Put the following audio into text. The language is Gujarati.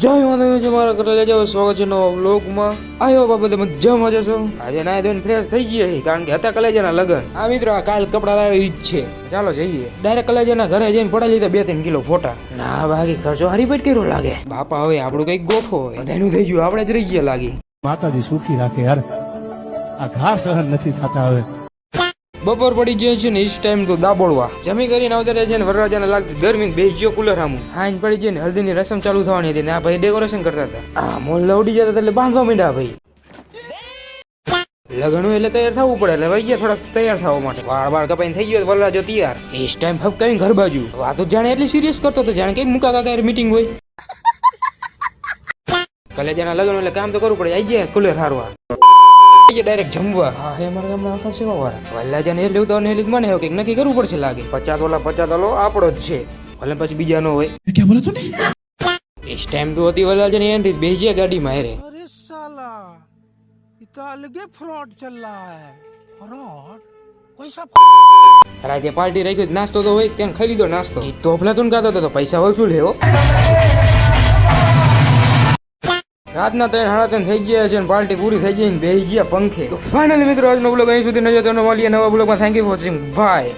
જય માતાજી, મારા ઘરે લઈ જાવ. સ્વાગત છે નવા વ્લોગમાં. આવ્યો બાબતે મજામાં જશો. આજે નાય ધોઈને ફ્રેશ થઈ ગયા કારણ કે હતા કલેજાના લગન. આ મિત્રો આ કાલ કપડા લાવ્યા ઈ જ છે. ચાલો જઈએ ડાયરેક્ટ કલેજાના ઘરે જઈને પડાઈ લીધા 2-3 કિલો ફોટા. ના બાકી ખર્ચો હારી પેટ કર્યો લાગે. બાપા હવે આપણું કઈક ગોઠવો હોય બધાનું થઈ ગયું, આપણે જ રહી ગયા લાગી. માતાજી સુખી રાખે યાર, આ ઘા સહન નથી થતા હવે. બપોર પડી જાય છે ને ઇસ ટાઈમ તો દાબોળવા જમી કરીને આવતા છે ને વરરાજાને લાગતી ગરમી બે ગયો કુલર સામું. હાંજ પડી જાય ને હલ્દીની રસમ ચાલુ થવાની હતી ને આ ભાઈ ડેકોરેશન કરતા હતા. આ મોલ ઉડી જતા એટલે બાંધવા માંડ્યા ભાઈ. લગન એટલે તૈયાર થવું પડે એટલે વહી ગયા થોડાક તૈયાર થવા માટે. વાળ કપાઈને થઈ ગયો વરરાજો તૈયાર. ઇસ ટાઈમ ફપકાઈને ઘર બાજુ વાતો જાણે એટલી સિરિયસ કરતો હતો જાણે કઈ મુકા કાકા મીટિંગ હોય. કલેજાના લગન એટલે કામ તો કરવું પડે. આવી ગયા કુલર હારવા ડાયરેક્ટ જમવા. હા હે મારા ગામના આખા સેવા વાળા વલ્લાજાને એ લેવું તો મને કંઈક નક્કી કરવું પડશે લાગે. 50 આપણો જ છે ભલે પછી બીજા નો હોય. ક્યાં બોલે તું? ઇસ ટાઈમ તો હતી વલ્લાજાની એન્ટ્રી બેજે ગાડીમાં હેરે. अरे साला इतना अलग फ्रॉड चल रहा है. फ्रॉड कोई सब રાજે પાર્ટી રાખી નાસ્તો તો હોય ત્યાં ખાઈ લીધો નાસ્તો. તોફલા તો ગાતો હતો પૈસા વસૂલ લેવો. રાતના 3-3:30 થઈ ગયા છે અને પાર્ટી પૂરી થઈ ગઈ ને બેસી ગયા પંખે. તો ફાઇનલી મિત્રો આજનો બ્લોગ અહીં સુધી નજો. તેનો મળીએ નવા બ્લોગમાં. Thank you for watching. By.